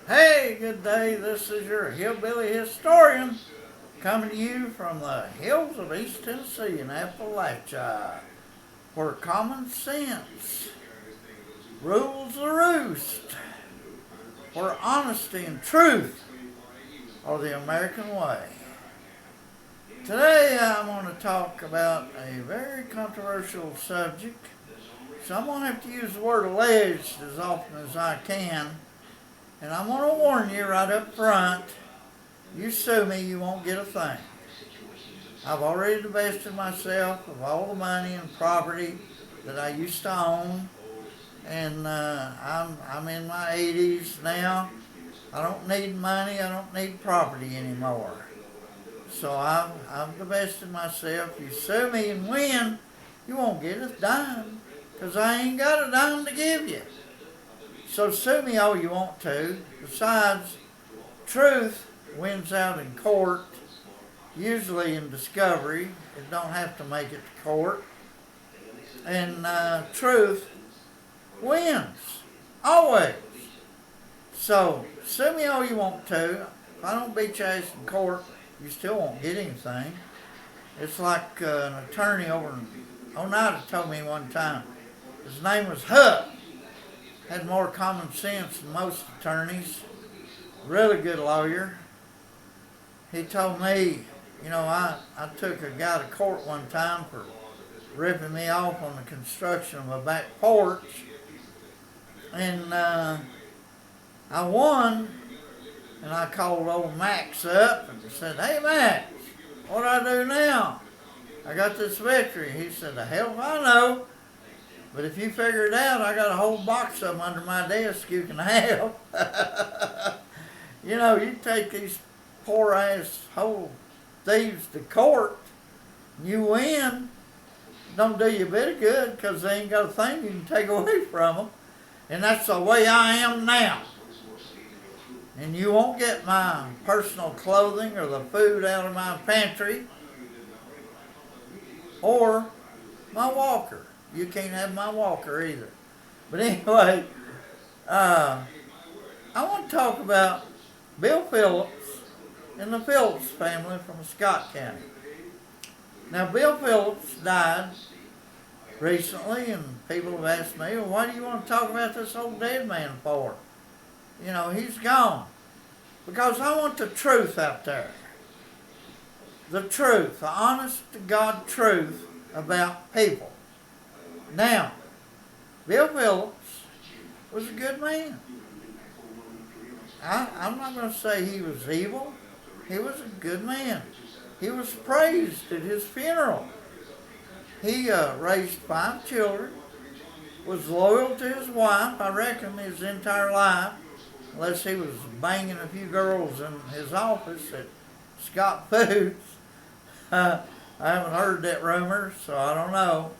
Hey, good day. This is your hillbilly historian coming to you from the hills of East Tennessee in Appalachia, where common sense rules the roost, where honesty and truth are the American way. Today I'm going to talk about a very controversial subject, so I'm going to have to use the word alleged as often as I can. And I'm going to warn you right up front, you sue me, you won't get a thing. I've already divested myself of all the money and property that I used to own. And I'm in my 80s now. I don't need money, I don't need property anymore. So I've divested myself. You sue me and win, you won't get a dime, because I ain't got a dime to give you. So sue me all you want to. Besides, truth wins out in court, usually in discovery. It don't have to make it to court. And truth wins, always. So sue me all you want to. If I don't beat your ass in court, you still won't get anything. It's like an attorney over in Oneida told me one time. His name was Huck. Had more common sense than most attorneys. Really good lawyer. He told me, I took a guy to court one time for ripping me off on the construction of a back porch. And I won. And I called old Max up and said, "Hey Max, what do I do now? I got this victory." He said, "The hell if I know. But if you figure it out, I got a whole box of them under my desk you can have." You take these poor ass whole thieves to court, and you win. Don't do you a bit of good, because they ain't got a thing you can take away from them. And that's the way I am now. And you won't get my personal clothing or the food out of my pantry or my walker. You can't have my walker either. But anyway, I want to talk about Bill Phillips and the Phillips family from Scott County. Now, Bill Phillips died recently, and people have asked me, "Well, why do you want to talk about this old dead man for? He's gone." Because I want the truth out there. The truth, the honest to God truth about people. Now, Bill Phillips was a good man. I'm not going to say he was evil. He was a good man. He was praised at his funeral. He raised 5 children, was loyal to his wife, I reckon, his entire life, unless he was banging a few girls in his office at Scott Foods. I haven't heard that rumor, so I don't know.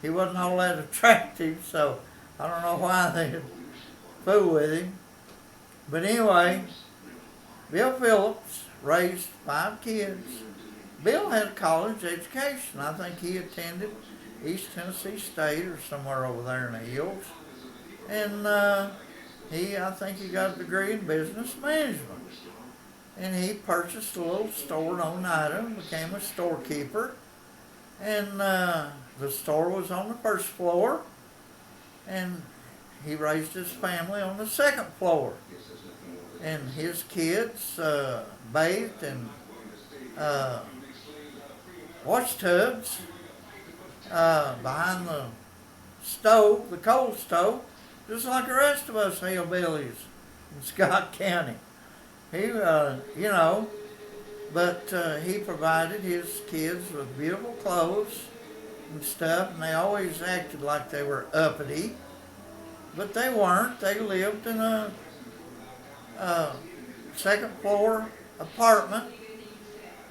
He wasn't all that attractive, so I don't know why they'd fool with him. But anyway, Bill Phillips raised 5 kids. Bill had a college education. I think he attended East Tennessee State or somewhere over there in the hills. And I think he got a degree in business management. And he purchased a little store in Oneida and became a storekeeper. And the store was on the first floor, and he raised his family on the second floor. And his kids bathed in wash tubs behind the stove, the coal stove, just like the rest of us hillbillies in Scott County. He, but he provided his kids with beautiful clothes and stuff, and they always acted like they were uppity, but they weren't. They lived in a second floor apartment,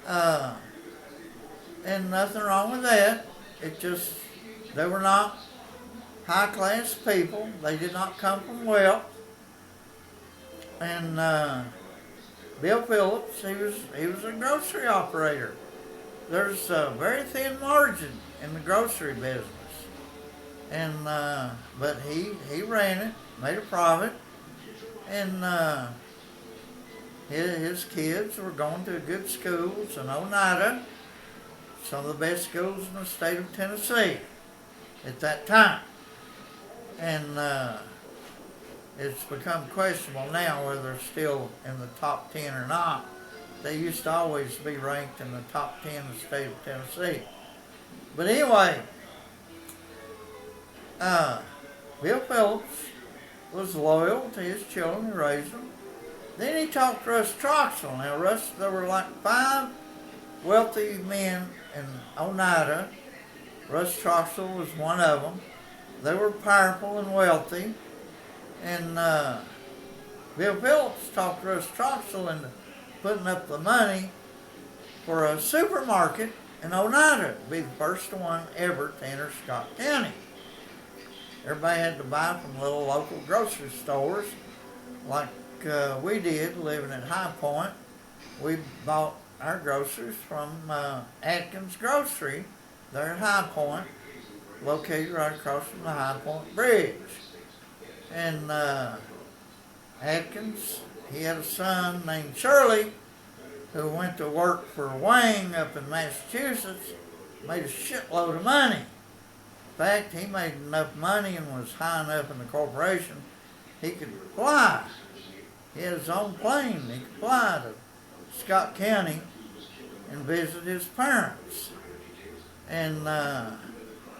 and nothing wrong with that. They were not high class people. They did not come from wealth. And Bill Phillips, he was a grocery operator. There's a very thin margin in the grocery business. And but he ran it, made a profit, and his kids were going to good schools in Oneida, some of the best schools in the state of Tennessee at that time. And it's become questionable now whether they're still in the top 10 or not. They used to always be ranked in the top 10 in the state of Tennessee. But anyway, Bill Phillips was loyal to his children and raised them. Then he talked to Russ Troxell. Now, there were like 5 wealthy men in Oneida. Russ Troxell was one of them. They were powerful and wealthy. And Bill Phillips talked Russ Troxell into putting up the money for a supermarket in Oneida to be the first one ever to enter Scott County. Everybody had to buy from little local grocery stores like we did living at High Point. We bought our groceries from Atkins Grocery there at High Point, located right across from the High Point Bridge. And Atkins, he had a son named Shirley who went to work for Wang up in Massachusetts, made a shitload of money. In fact, he made enough money and was high enough in the corporation he could fly. He had his own plane. He could fly to Scott County and visit his parents. And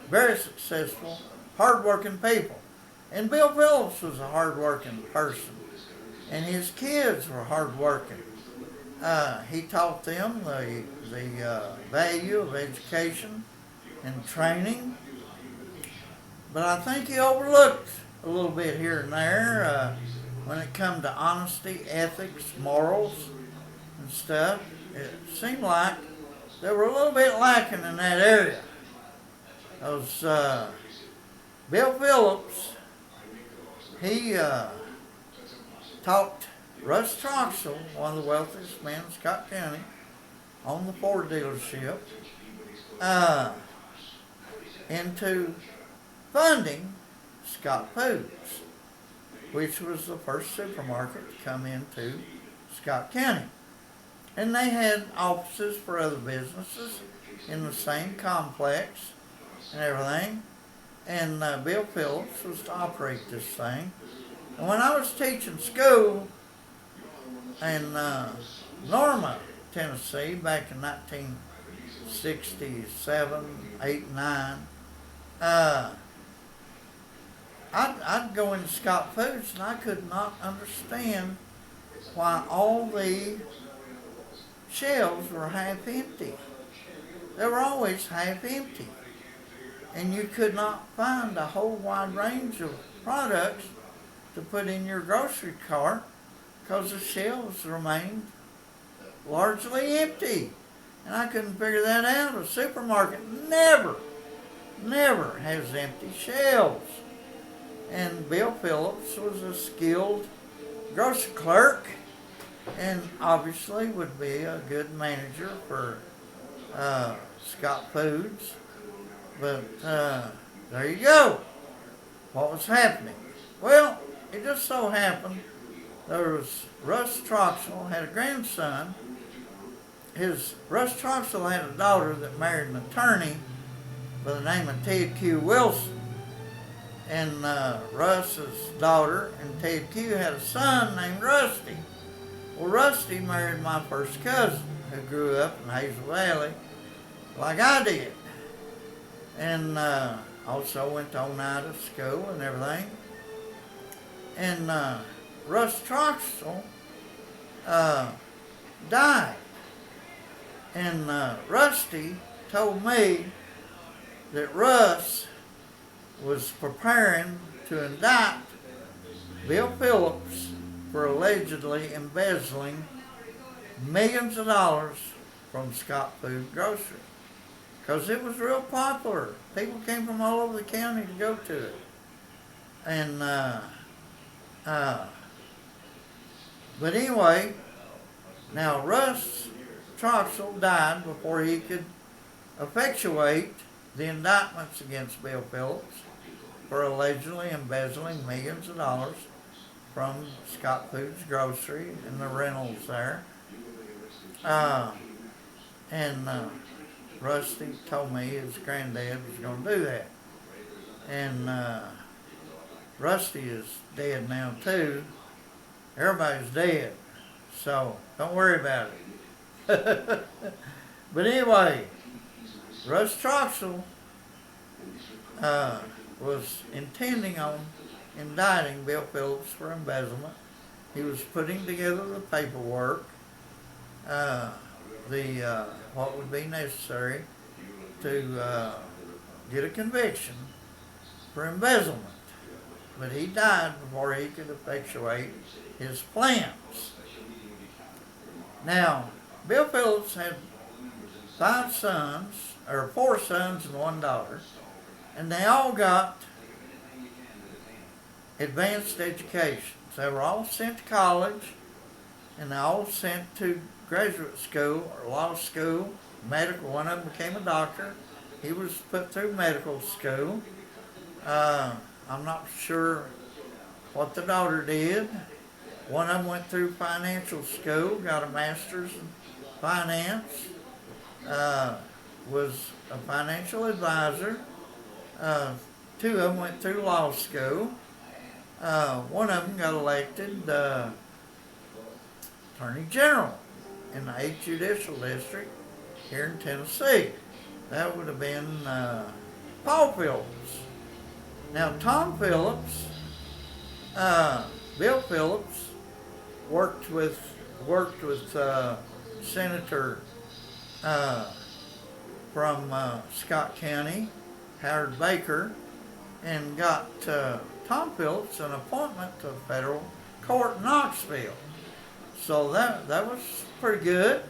very successful, hard-working people. And Bill Phillips was a hard-working person. And his kids were hard-working. He taught them the value of education and training. But I think he overlooked a little bit here and there when it come to honesty, ethics, morals, and stuff. It seemed like they were a little bit lacking in that area. Because Bill Phillips, he talked Russ Troxell, one of the wealthiest men in Scott County, on the Ford dealership, into funding Scott Foods, which was the first supermarket to come into Scott County. And they had offices for other businesses in the same complex and everything. And Bill Phillips was to operate this thing. And when I was teaching school in Norma, Tennessee, back in 1967, 8, 9, I'd go into Scott Foods and I could not understand why all the shelves were half empty. They were always half empty. And you could not find a whole wide range of products to put in your grocery cart because the shelves remained largely empty. And I couldn't figure that out. A supermarket never has empty shelves. And Bill Phillips was a skilled grocery clerk and obviously would be a good manager for Scott Foods. But there you go. What was happening? Well, it just so happened there was Russ Troxell had a grandson. Russ Troxell had a daughter that married an attorney by the name of Ted Q. Wilson. And Russ's daughter and Ted Q. had a son named Rusty. Well, Rusty married my first cousin who grew up in Hazel Valley like I did. And also went to Oneida school and everything. And Russ Troxell died. And Rusty told me that Russ was preparing to indict Bill Phillips for allegedly embezzling millions of dollars from Scott Food Grocery. Because it was real popular. People came from all over the county to go to it. And, but anyway, now Russ Troxell died before he could effectuate the indictments against Bill Phillips for allegedly embezzling millions of dollars from Scott Foods Grocery and the rentals there. And Rusty told me his granddad was going to do that. And Rusty is dead now too. Everybody's dead, so don't worry about it. But anyway, Russ Troxell was intending on indicting Bill Phillips for embezzlement. He was putting together the paperwork, what would be necessary to get a conviction for embezzlement. But he died before he could effectuate his plans. Now, Bill Phillips had 4 sons and 1 daughter, and they all got advanced educations. They were all sent to college, and they all sent to graduate school or law school, medical. One of them became a doctor. He was put through medical school. I'm not sure what the daughter did. One of them went through financial school, got a master's in finance, was a financial advisor. 2 of them went through law school. One of them got elected Attorney General in the 8th Judicial District here in Tennessee. That would have been Paul Phillips. Now, Tom Phillips, Bill Phillips, worked with Senator from Scott County, Howard Baker, and got Tom Phillips an appointment to federal court in Knoxville. So that was pretty good.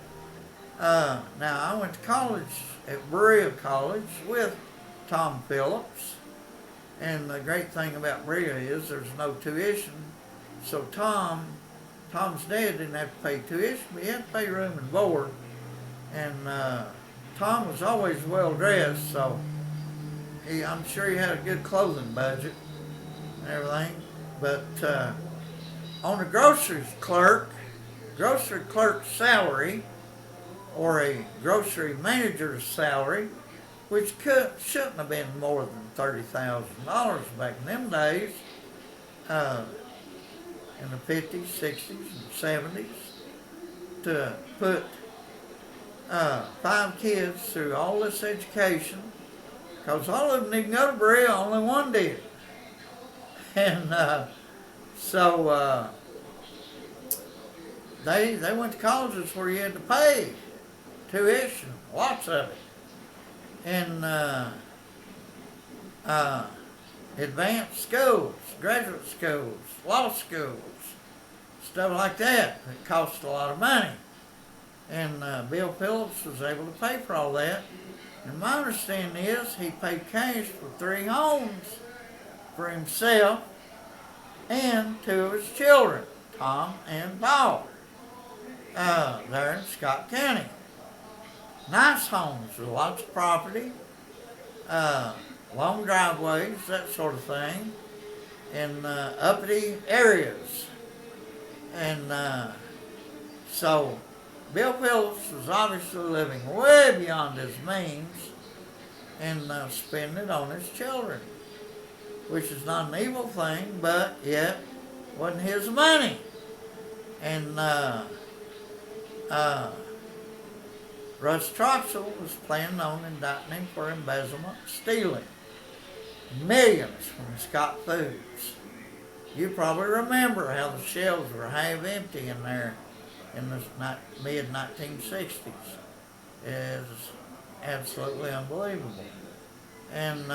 Now, I went to college at Berea College with Tom Phillips. And the great thing about Berea is there's no tuition. So Tom's dad didn't have to pay tuition, but he had to pay room and board. And Tom was always well dressed, so I'm sure he had a good clothing budget and everything. But on a grocery clerk's salary, or a grocery manager's salary, which shouldn't have been more than $30,000 back in them days, in the 50s, 60s, and 70s, to put 5 kids through all this education, because all of them didn't go to Berea, only one did. And so they went to colleges where you had to pay tuition, lots of it. And advanced schools, graduate schools, law schools, stuff like that. It cost a lot of money. And Bill Phillips was able to pay for all that. And my understanding is he paid cash for 3 homes for himself and 2 of his children, Tom and Paul, there in Scott County. Nice homes with lots of property, long driveways, that sort of thing, in uppity areas. And so Bill Phillips was obviously living way beyond his means and spending it on his children, which is not an evil thing, but yet wasn't his money. And Russ Troxell was planning on indicting him for embezzlement, stealing millions from Scott Foods. You probably remember how the shelves were half empty in there in the mid-1960s. It was absolutely unbelievable. And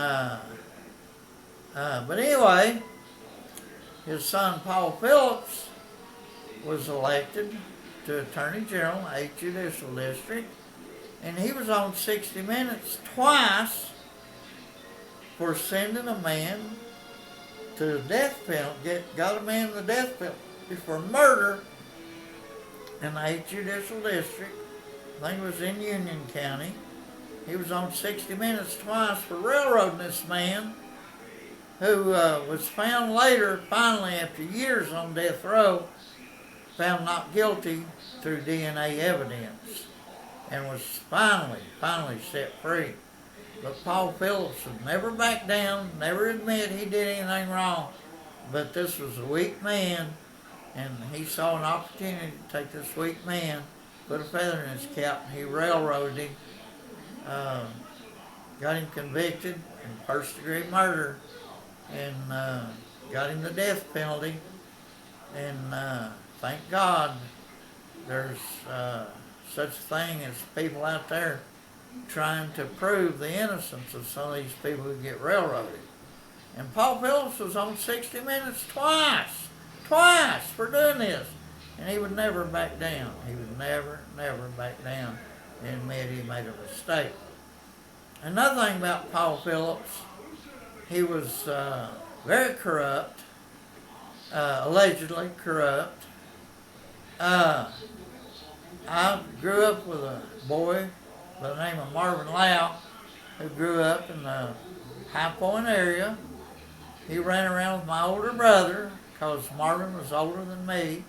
but anyway, his son Paul Phillips was elected to Attorney General, 8th Judicial District, and he was on 60 Minutes twice for sending a man to the death penalty, got a man in the death penalty for murder in the 8th Judicial District. I think it was in Union County. He was on 60 Minutes twice for railroading this man who was found later, finally after years on death row, found not guilty through DNA evidence, and was finally set free. But Paul Phillips would never back down, never admit he did anything wrong. But this was a weak man, and he saw an opportunity to take this weak man, put a feather in his cap, and he railroaded him, got him convicted in first-degree murder, and got him the death penalty. And thank God there's such a thing as people out there trying to prove the innocence of some of these people who get railroaded. And Paul Phillips was on 60 Minutes twice for doing this. And he would never back down. He would never back down and admit he made a mistake. Another thing about Paul Phillips, he was very corrupt, allegedly corrupt. I grew up with a boy by the name of Marvin Lau, who grew up in the High Point area. He ran around with my older brother because Marvin was older than me.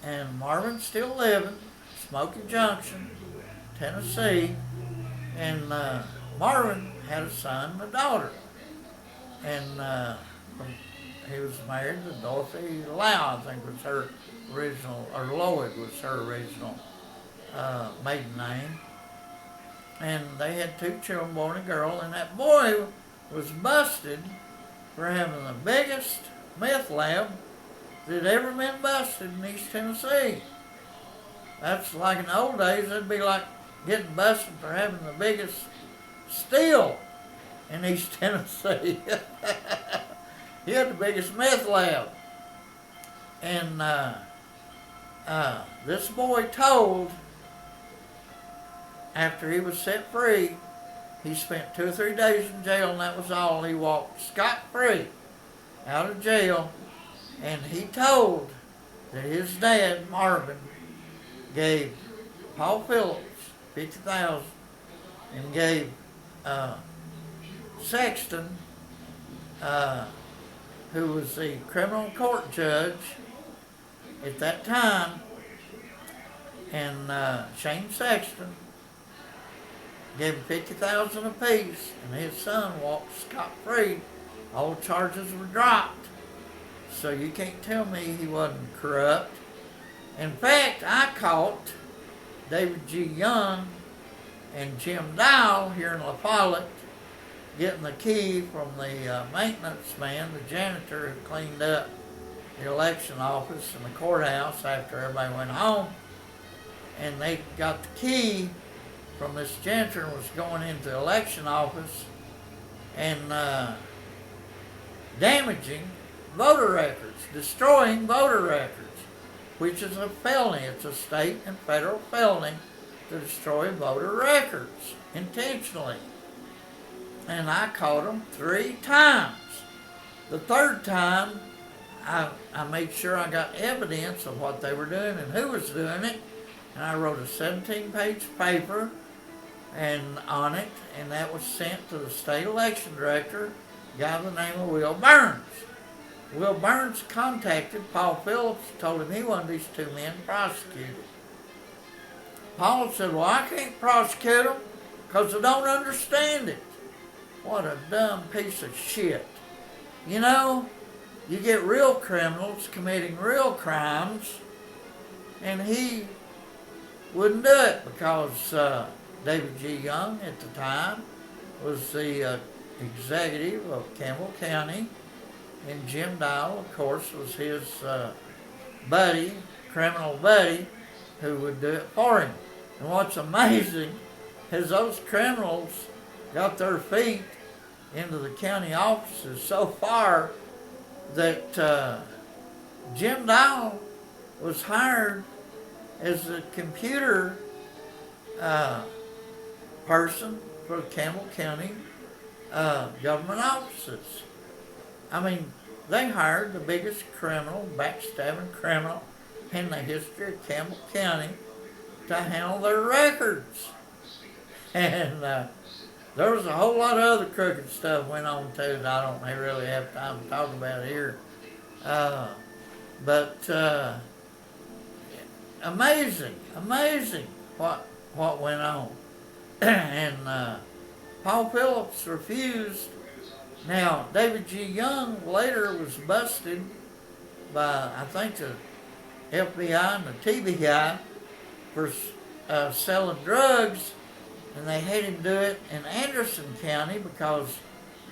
And Marvin's still living, Smoky Junction, Tennessee. And Marvin had a son and a daughter. And he was married to Dorothy Lau, I think was her original, or Lloyd was her original maiden name. And they had 2 children, boy and a girl, and that boy was busted for having the biggest meth lab that had ever been busted in East Tennessee. That's like in the old days, that'd be like getting busted for having the biggest steel in East Tennessee. He had the biggest meth lab. And this boy told, after he was set free, he spent 2 or 3 days in jail, and that was all. He walked scot-free out of jail, and he told that his dad, Marvin, gave Paul Phillips $50,000 and gave Sexton, who was the criminal court judge at that time, and Shane Sexton gave him $50,000 apiece, and his son walked scot-free. All charges were dropped. So you can't tell me he wasn't corrupt. In fact, I caught David G. Young and Jim Dial here in La Follette getting the key from the maintenance man, the janitor who cleaned up the election office and the courthouse after everybody went home. And they got the key from this janitor and was going into the election office and damaging voter records, destroying voter records, which is a felony. It's a state and federal felony to destroy voter records intentionally. And I caught them 3 times. The 3rd time, I made sure I got evidence of what they were doing and who was doing it. And I wrote a 17-page paper on it, and that was sent to the state election director, a guy by the name of Will Burns. Will Burns contacted Paul Phillips, told him he wanted these 2 men prosecuted. Paul said, well, I can't prosecute them because I don't understand it. What a dumb piece of shit. You know, you get real criminals committing real crimes, and he wouldn't do it because David G. Young at the time was the executive of Campbell County, and Jim Dial, of course, was his buddy, criminal buddy, who would do it for him. And what's amazing is those criminals got their feet into the county offices so far that Jim Dial was hired as a computer person for Campbell County government offices. I mean, they hired the biggest criminal, backstabbing criminal in the history of Campbell County to handle their records. And there was a whole lot of other crooked stuff went on too that I don't really have time to talk about here. Uh, but amazing what went on. And Paul Phillips refused. Now, David G. Young later was busted by, I think, the FBI and the TBI for selling drugs, and they had him do it in Anderson County because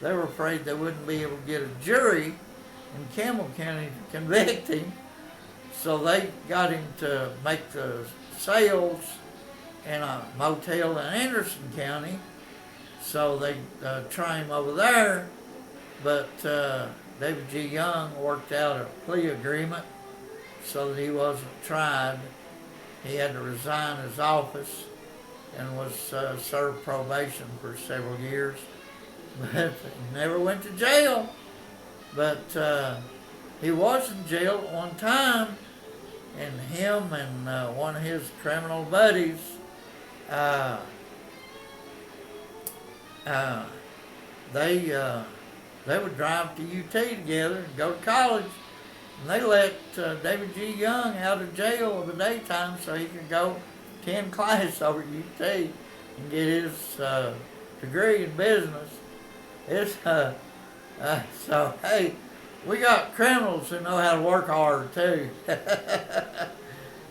they were afraid they wouldn't be able to get a jury in Campbell County to convict him. So they got him to make the sales in a motel in Anderson County. So they try him over there, but David G. Young worked out a plea agreement so that he wasn't tried. He had to resign his office and was served probation for several years, but he never went to jail. But he was in jail at one time, and him and one of his criminal buddies they would drive to UT together and go to college, and they let David G. Young out of jail in the daytime so he could go attend class over at UT and get his degree in business. It's so hey, we got criminals who know how to work hard too.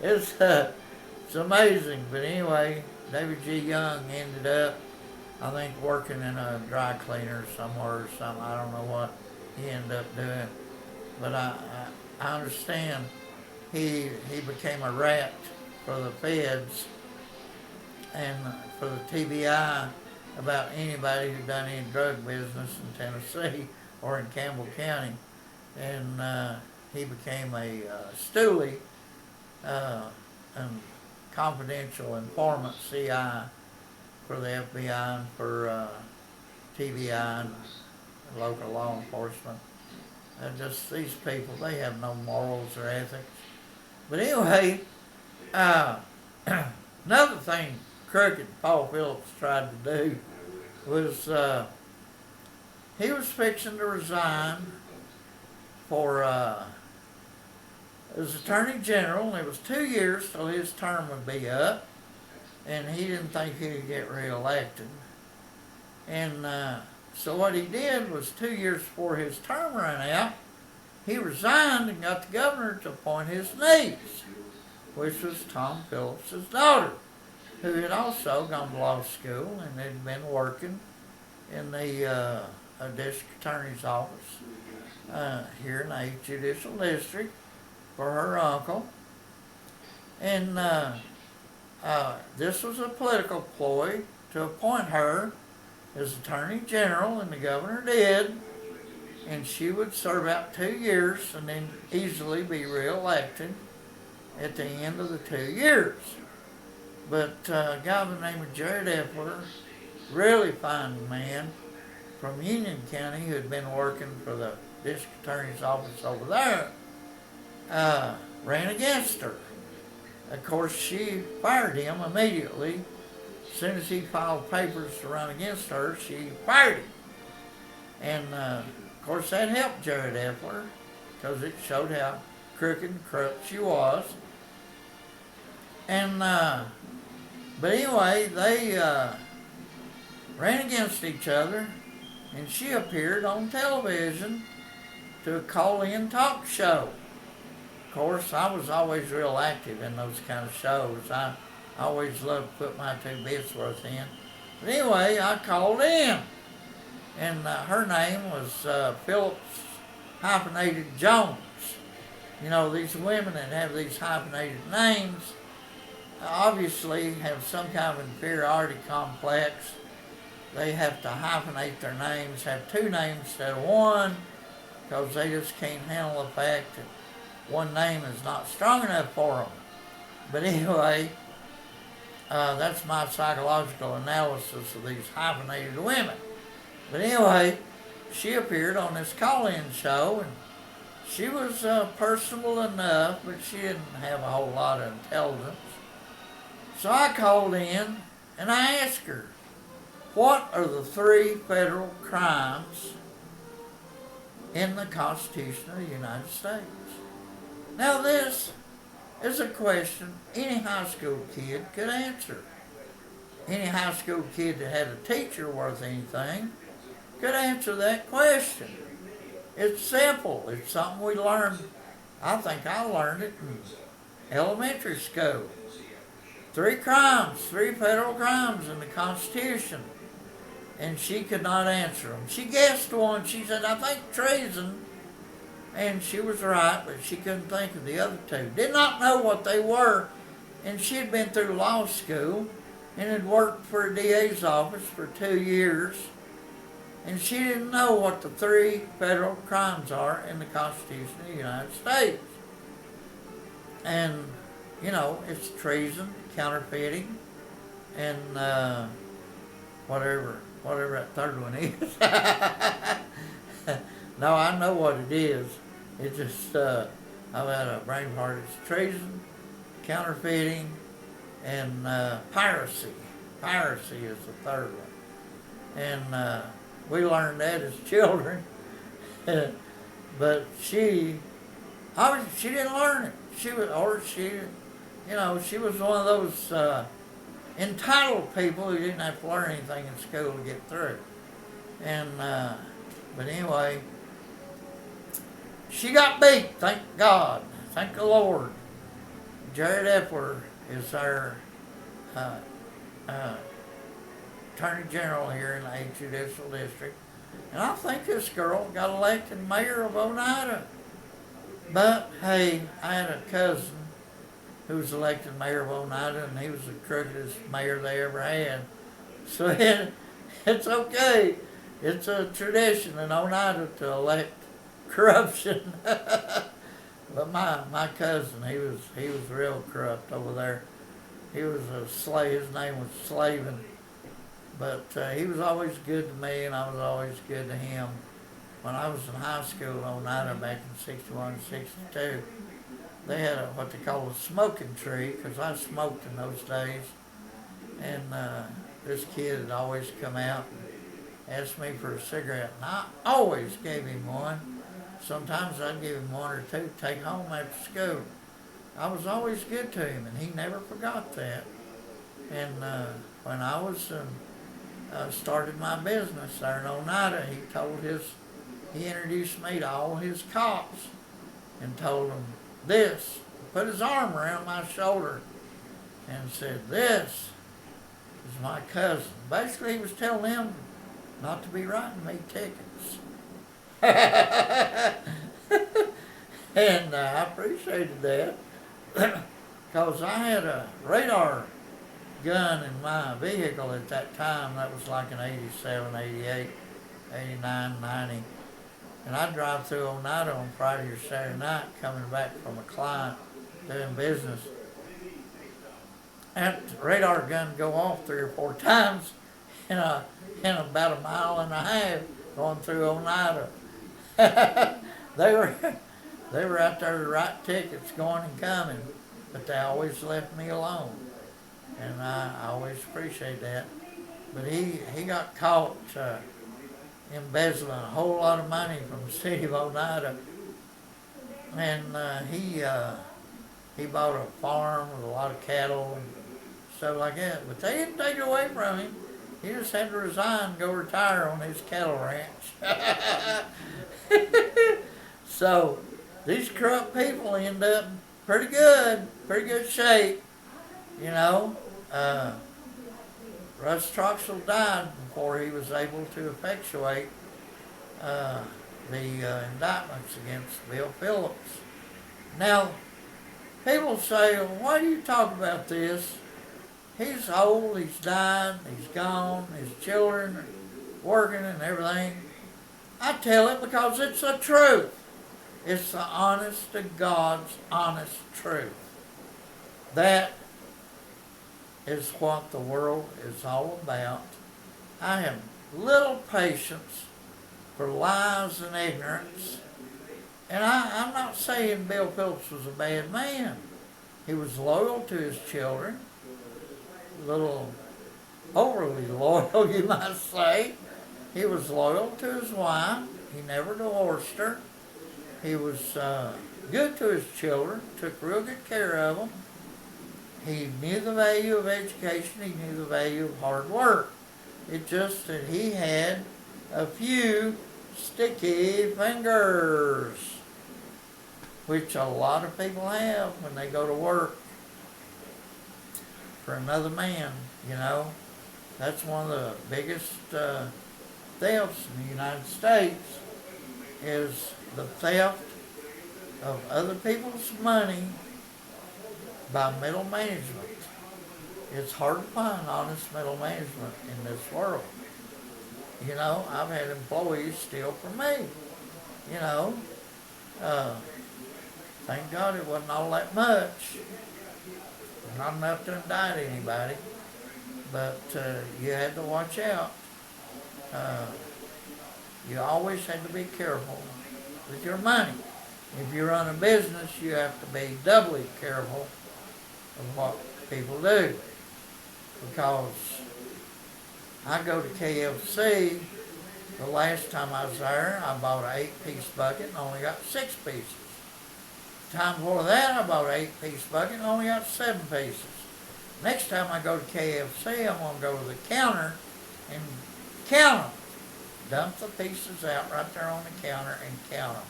it's amazing, but anyway, David G. Young ended up, I think, working in a dry cleaner somewhere or something. I don't know what he ended up doing, but I understand he became a rat for the feds and for the TBI about anybody who done any drug business in Tennessee or in Campbell County, and he became a stoolie and confidential informant CI for the FBI and for TBI and local law enforcement. Just these people, they have no morals or ethics. But anyway, another thing crooked Paul Phillips tried to do was he was fixing to resign for as Attorney General, and it was 2 years till his term would be up, and he didn't think he could get reelected. And so what he did was 2 years before his term ran out, he resigned and got the governor to appoint his niece, which was Tom Phillips' daughter, who had also gone to law school and had been working in the district attorney's office here in the 8th Judicial District for her uncle. And this was a political ploy to appoint her as Attorney General, and the governor did, and she would serve out 2 years and then easily be reelected at the end of the 2 years. But a guy by the name of Jared Epler, really fine man from Union County who had been working for the district attorney's office over there, ran against her. Of course, she fired him immediately. As soon as he filed papers to run against her, she fired him. And, of course, that helped Jared Epler because it showed how crooked and corrupt she was. And, but anyway, they ran against each other, and she appeared on television to a call-in talk show. Of course, I was always real active in those kind of shows. I always loved to put my 2 bits worth in. But anyway, I called in, and her name was Phillips hyphenated Jones. You know, these women that have these hyphenated names obviously have some kind of inferiority complex. They have to hyphenate their names, have 2 names instead of 1, because they just can't handle the fact that one name is not strong enough for them. But anyway, that's my psychological analysis of these hyphenated women. But anyway, she appeared on this call-in show, and she was personable enough, but she didn't have a whole lot of intelligence. So I called in, and I asked her, What are the 3 federal crimes in the Constitution of the United States? Now this is a question any high school kid could answer. Any high school kid that had a teacher worth anything could answer that question. It's simple. It's something we learned. I think I learned it in elementary school. 3 crimes, 3 federal crimes in the Constitution. And she could not answer them. She guessed one. She said, I think treason. And she was right, but she couldn't think of the other 2. Did not know what they were. And she had been through law school and had worked for a DA's office for 2 years. And she didn't know what the 3 federal crimes are in the Constitution of the United States. And, you know, it's treason, counterfeiting, and whatever that third one is. No, I know what it is. It's just, I've had a brain fart. It's treason, counterfeiting, and piracy. Piracy is the third one. And we learned that as children. But she didn't learn it. She was one of those entitled people who didn't have to learn anything in school to get through. And, but anyway, she got beat, thank God, thank the Lord. Jared Epler is our Attorney General here in the 8th Judicial District. And I think this girl got elected mayor of Oneida. But, hey, I had a cousin who was elected mayor of Oneida, and he was the crookedest mayor they ever had. So it's okay. It's a tradition in Oneida to elect corruption. But my cousin, he was real corrupt over there. He was a slave. His name was Slavin. But he was always good to me, and I was always good to him. When I was in high school in Oneida back in 61, 62, they had what they call a smoking tree, because I smoked in those days. And this kid had always come out and asked me for a cigarette, and I always gave him one. Sometimes I'd give him 1 or 2 to take home after school. I was always good to him, and he never forgot that. And when I was started my business there in Oneida, he introduced me to all his cops and told them this, put his arm around my shoulder and said, this is my cousin. Basically, he was telling them not to be writing me tickets. And I appreciated that because I had a radar gun in my vehicle at that time. That was like in 87, 88, 89, 90. And I'd drive through Oneida on Friday or Saturday night coming back from a client doing business. And the radar gun go off 3 or 4 times in about 1.5 miles going through Oneida. They were out there to write tickets going and coming, but they always left me alone. And I always appreciate that. But he got caught embezzling a whole lot of money from the city of Oneida. And he bought a farm with a lot of cattle and stuff like that. But they didn't take it away from him. He just had to resign and go retire on his cattle ranch. So these corrupt people end up pretty good shape, you know. Russ Troxell died before he was able to effectuate the indictments against Bill Phillips. Now, people say, well, why do you talk about this? He's old, he's died, he's gone, his children are working and everything. I tell it because it's the truth. It's the honest to God's honest truth. That is what the world is all about. I have little patience for lies and ignorance. And I'm not saying Bill Phillips was a bad man. He was loyal to his children. Little overly loyal, you might say. He was loyal to his wife. He never divorced her. He was good to his children, took real good care of them. He knew the value of education. He knew the value of hard work. It's just that he had a few sticky fingers, which a lot of people have when they go to work for another man, you know. That's one of the biggest thefts in the United States is the theft of other people's money by middle management. It's hard to find honest middle management in this world. You know, I've had employees steal from me. You know, uh, thank God it wasn't all that much. Not enough to indict anybody, but you had to watch out. You always had to be careful with your money. If you run a business, you have to be doubly careful of what people do. Because I go to KFC, the last time I was there, I bought an 8-piece bucket and only got 6 pieces. The time before that, I bought an 8-piece bucket and only got 7 pieces. Next time I go to KFC, I'm going to go to the counter and count them. Dump the pieces out right there on the counter and count them.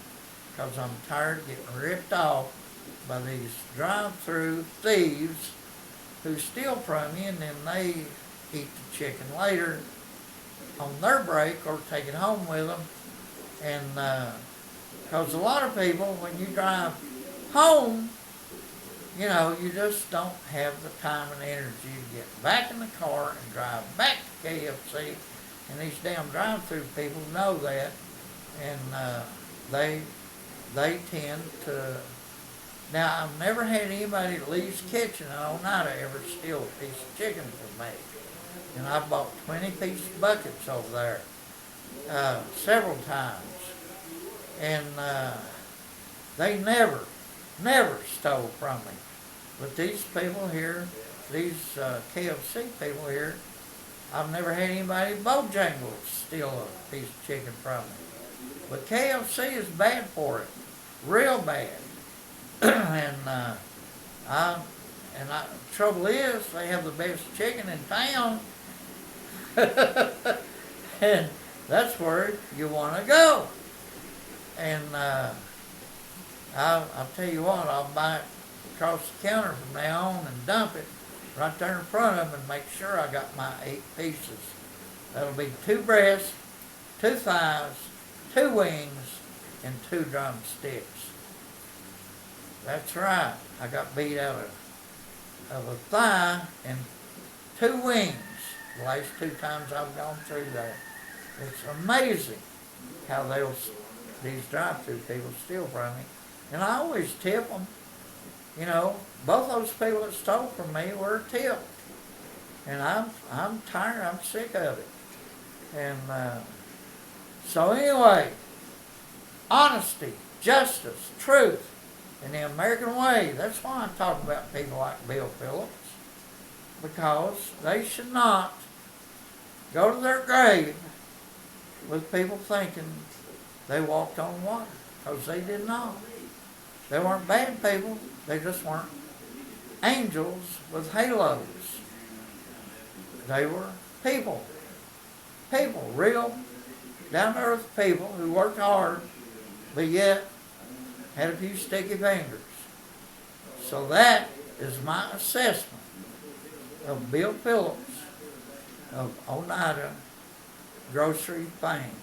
Because I'm tired of getting ripped off by these drive-through thieves who steal from you and then they eat the chicken later on their break or take it home with them. And because a lot of people, when you drive home, you know, you just don't have the time and energy to get back in the car and drive back to KFC. And these damn drive-through people know that, and they tend to. Now, I've never had anybody at Lee's Kitchen in Oneida ever steal a piece of chicken from me. And I bought 20-piece buckets over there several times. And they never stole from me. But these people here, these KFC people here, I've never had anybody at Bojangles steal a piece of chicken from me. But KFC is bad for it, real bad. And trouble is, they have the best chicken in town, and that's where you want to go. And I'll tell you what, I'll buy it across the counter from now on and dump it right there in front of them and make sure I got my 8 pieces. That'll be 2 breasts, 2 thighs, 2 wings, and 2 drumsticks. That's right. I got beat out of a thigh and 2 wings the last 2 times I've gone through there. It's amazing how these drive-through people steal from me. And I always tip them. You know, both those people that stole from me were tipped. And I'm tired, I'm sick of it. And so anyway, honesty, justice, truth, and the American way. That's why I talk about people like Bill Phillips. Because they should not go to their grave with people thinking they walked on water. Because they did not. They weren't bad people. They just weren't angels with halos. They were people. People, real, down-to-earth people who worked hard, but yet had a few sticky fingers. So that is my assessment of Bill Phillips of Oneida grocery fame.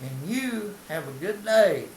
And you have a good day.